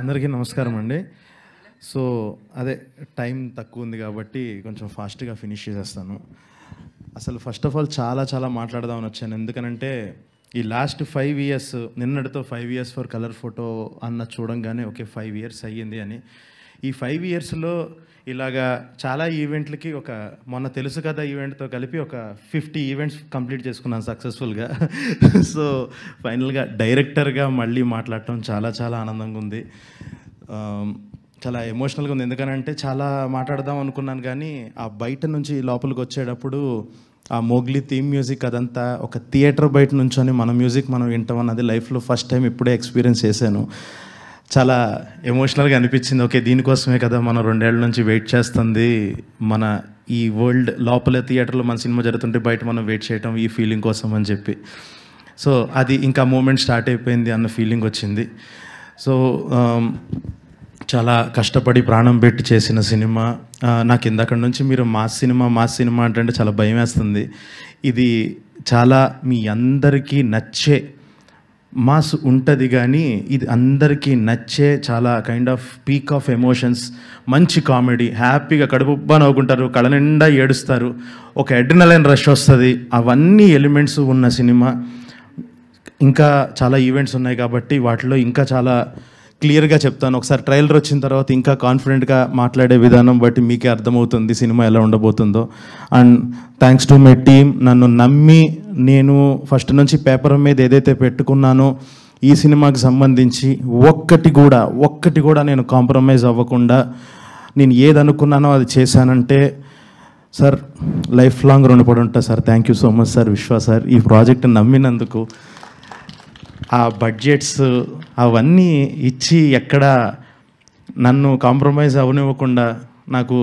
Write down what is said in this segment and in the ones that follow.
అందరికీ నమస్కారం అండి. సో అదే టైం తక్కువ ఉంది కాబట్టి కొంచెం ఫాస్ట్గా ఫినిష్ చేసేస్తాను. అసలు ఫస్ట్ ఆఫ్ ఆల్ చాలా మాట్లాడదామని వచ్చాను. ఎందుకనంటే ఈ లాస్ట్ 5 years నిన్నటితో 5 years ఫర్ కలర్ ఫోటో అన్న చూడంగానే ఓకే 5 years అయ్యింది అని. ఈ 5 yearsలో ఇలాగా చాలా ఈవెంట్లకి మొన్న తెలుసు కదా ఈవెంట్తో కలిపి ఒక 50 ఈవెంట్స్ కంప్లీట్ చేసుకున్నాను సక్సెస్ఫుల్గా. సో ఫైనల్గా డైరెక్టర్గా మళ్ళీ మాట్లాడటం చాలా ఆనందంగా ఉంది. చాలా ఎమోషనల్గా ఉంది. ఎందుకనంటే చాలా మాట్లాడదాం అనుకున్నాను కానీ ఆ బయట నుంచి లోపలికి వచ్చేటప్పుడు ఆ మోగ్లీ థీమ్ మ్యూజిక్ అదంతా ఒక థియేటర్ బయట నుంచొని మన మ్యూజిక్ మనం వింటాం అన్నది లైఫ్లో ఫస్ట్ టైం ఇప్పుడే ఎక్స్పీరియన్స్ చేశాను. చాలా ఎమోషనల్గా అనిపించింది. ఓకే దీనికోసమే కదా మనం 2 ఏళ్ల నుంచి వెయిట్ చేస్తుంది. మన ఈ వరల్డ్ లోపల థియేటర్లో మన సినిమా జరుగుతుంటే బయట మనం వెయిట్ చేయటం ఈ ఫీలింగ్ కోసం అని చెప్పి. సో అది ఇంకా మూమెంట్ స్టార్ట్ అయిపోయింది అన్న ఫీలింగ్ వచ్చింది. సో చాలా కష్టపడి ప్రాణం పెట్టి చేసిన సినిమా. నాకు ఇందాక నుంచి మీరు మాస్ సినిమా అంటే చాలా భయం వేస్తుంది. ఇది చాలా మీ అందరికీ నచ్చే మాస్ ఉంటుంది కానీ ఇది అందరికీ నచ్చే చాలా kind off peak of emotions, మంచి కామెడీ, హ్యాపీగా కడుపుబ్బా నవ్వుకుంటారు, కళ్ళ నిండా ఏడుస్తారు, ఒక అడ్రినలైన్ రష్ వస్తుంది. అవన్నీ ఎలిమెంట్స్ ఉన్న సినిమా. ఇంకా చాలా ఈవెంట్స్ ఉన్నాయి కాబట్టి వాటిలో ఇంకా చాలా క్లియర్గా చెప్తాను. ఒకసారి ట్రైలర్ వచ్చిన తర్వాత ఇంకా కాన్ఫిడెంట్గా మాట్లాడే విధానం బట్టి మీకే అర్థమవుతుంది సినిమా ఎలా ఉండబోతుందో. And thanks to my team. నన్ను నమ్మి నేను ఫస్ట్ నుంచి పేపర్ మీద ఏదైతే పెట్టుకున్నానో ఈ సినిమాకి సంబంధించి ఒక్కటి కూడా నేను కాంప్రమైజ్ అవ్వకుండా నేను ఏది అనుకున్నానో అది చేశానంటే సార్ లైఫ్ లాంగ్ రుణపడి ఉంటా sir. Thank you so much sir, విశ్వ సార్, ఈ ప్రాజెక్ట్ నమ్మినందుకు. ఆ బడ్జెట్స్ అవన్నీ ఇచ్చి ఎక్కడ నన్ను కాంప్రమైజ్ అవనివ్వకుండా నాకు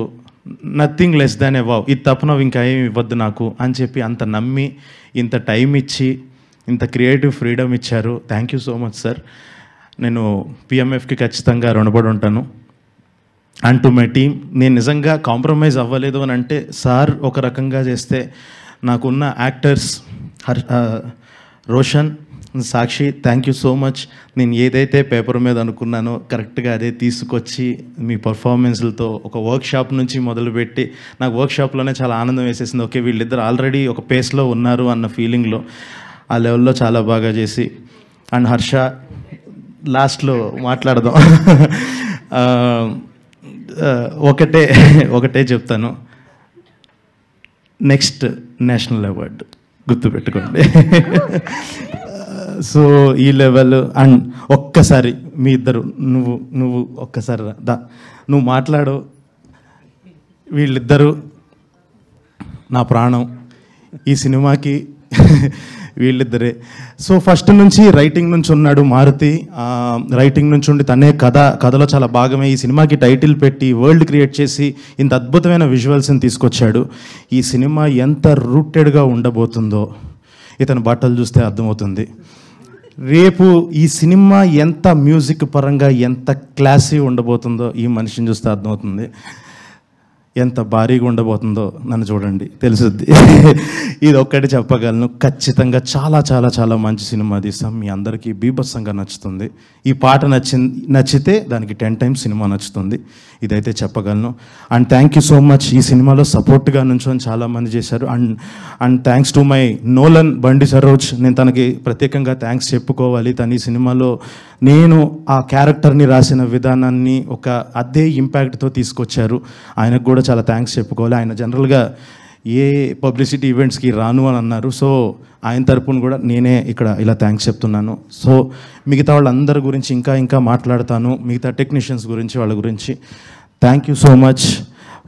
నథింగ్ లెస్ దాన్ ఎ వావ్, ఇది తప్ప నువ్వు ఇంకా ఏమి ఇవ్వద్దు నాకు అని చెప్పి అంత నమ్మి ఇంత టైం ఇచ్చి ఇంత క్రియేటివ్ ఫ్రీడమ్ ఇచ్చారు. Thank you so much sir. నేను పిఎంఎఫ్కి ఖచ్చితంగా రుణపడి ఉంటాను. అండ్ టు మై టీమ్, నేను నిజంగా కాంప్రమైజ్ అవ్వలేదు అని అంటే సార్ ఒక రకంగా చేస్తే నాకున్న actors Roshan, Sakshi, thank you so much. నేను ఏదైతే పేపర్ మీద అనుకున్నానో కరెక్ట్గా అదే తీసుకొచ్చి మీ పర్ఫార్మెన్స్లతో ఒక వర్క్షాప్ నుంచి మొదలుపెట్టి నాకు వర్క్షాప్లోనే చాలా ఆనందం వేసేసింది. ఓకే వీళ్ళిద్దరు ఆల్రెడీ ఒక పేస్లో ఉన్నారు అన్న ఫీలింగ్లో ఆ లెవెల్లో చాలా బాగా చేసి. అండ్ హర్ష లాస్ట్లో మాట్లాడదాం. ఒకటే చెప్తాను, నెక్స్ట్ నేషనల్ అవార్డు గుర్తుపెట్టుకోండి. సో ఈ లెవెల్. అండ్ ఒక్కసారి మీ ఇద్దరు నువ్వు ఒక్కసారి నువ్వు మాట్లాడు. వీళ్ళిద్దరూ నా ప్రాణం ఈ సినిమాకి. వీళ్ళిద్దరే. సో ఫస్ట్ నుంచి రైటింగ్ నుంచి ఉన్నాడు మారుతి. రైటింగ్ నుంచి ఉండి తనే కథలో చాలా భాగమే. ఈ సినిమాకి టైటిల్ పెట్టి వరల్డ్ క్రియేట్ చేసి ఇంత అద్భుతమైన విజువల్స్ని తీసుకొచ్చాడు. ఈ సినిమా ఎంత రూటెడ్గా ఉండబోతుందో ఇతని బట్టలు చూస్తే అర్థమవుతుంది. రేపు ఈ సినిమా ఎంత మ్యూజిక్ పరంగా ఎంత క్లాసీ ఉండబోతుందో ఈ మనిషిని చూస్తే అర్థమవుతుంది. ఎంత భారీగా ఉండబోతుందో నన్ను చూడండి తెలుసుద్ది. ఇది ఒక్కటి చెప్పగలను, ఖచ్చితంగా చాలా మంచి సినిమా తీస్తాం. మీ అందరికీ బీభత్సంగా నచ్చుతుంది. ఈ పాట నచ్చితే దానికి 10 times సినిమా నచ్చుతుంది. ఇదైతే చెప్పగలను. And thank you so much. ఈ సినిమాలో సపోర్ట్గా నుంచొని చాలామంది చేశారు. And thanks to my Nolan బండి సరోజ్. నేను తనకి ప్రత్యేకంగా థ్యాంక్స్ చెప్పుకోవాలి. తను ఈ సినిమాలో నేను ఆ క్యారెక్టర్ని రాసిన విధానాన్ని ఒక అదే ఇంపాక్ట్తో తీసుకొచ్చారు. ఆయనకు కూడా చాలా థ్యాంక్స్ చెప్పుకోవాలి. ఆయన జనరల్గా ఏ పబ్లిసిటీ ఈవెంట్స్కి రాను అని అన్నారు. సో ఆయన తరపున కూడా నేనే ఇక్కడ ఇలా థ్యాంక్స్ చెప్తున్నాను. సో మిగతా వాళ్ళందరి గురించి ఇంకా మాట్లాడతాను, మిగతా టెక్నీషియన్స్ గురించి, వాళ్ళ గురించి. Thank you so much.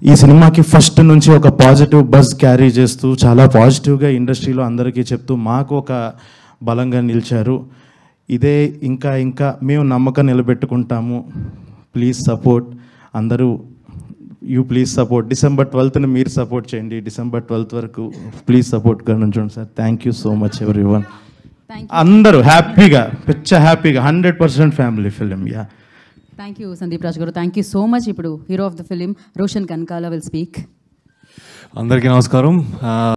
ఈ సినిమాకి ఫస్ట్ నుంచి ఒక పాజిటివ్ బజ్ క్యారీ చేస్తూ చాలా పాజిటివ్గా ఇండస్ట్రీలో అందరికీ చెప్తూ మాకు ఒక బలంగా నిలిచారు. ఇదే ఇంకా మేము నమ్మకం నిలబెట్టుకుంటాము. ప్లీజ్ సపోర్ట్ అందరూ. Please support. December 12th మీరు సపోర్ట్ చేయండి. December 12th వరకు ప్లీజ్ సపోర్ట్గా నుంచోండి sir. Thank you so much everyone. అందరూ హ్యాపీగా 100% family film. Yeah thank you Sandeep Raj garu. Thank you so much. ఇప్పుడు hero of the film Roshan Kanakala will speak. అందరికీ నమస్కారం.